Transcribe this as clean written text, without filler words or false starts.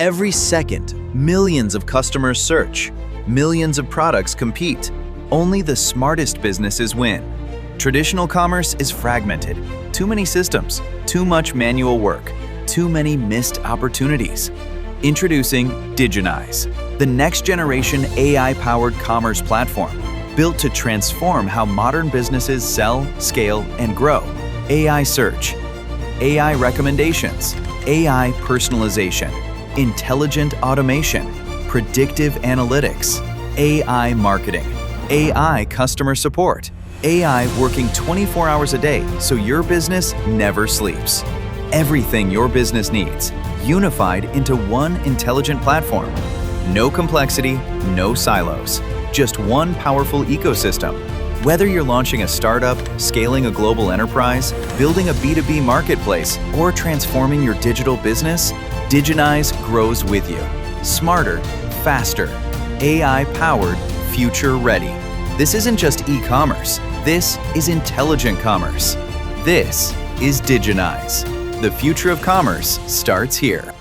Every second, millions of customers search, millions of products compete. Only the smartest businesses win. Traditional commerce is fragmented. Too many systems, too much manual work, too many missed opportunities. Introducing Diginyze, the next-generation AI-powered commerce platform, built to transform how modern businesses sell, scale, and grow. AI search, AI recommendations, AI personalization, intelligent automation, predictive analytics, AI marketing, AI customer support, AI working 24 hours a day so your business never sleeps. Everything your business needs, unified into one intelligent platform. No complexity, no silos, just one powerful ecosystem. Whether you're launching a startup, scaling a global enterprise, building a B2B marketplace, or transforming your digital business, Diginyze grows with you. Smarter, faster, AI-powered, future-ready. This isn't just e-commerce. This is intelligent commerce. This is Diginyze. The future of commerce starts here.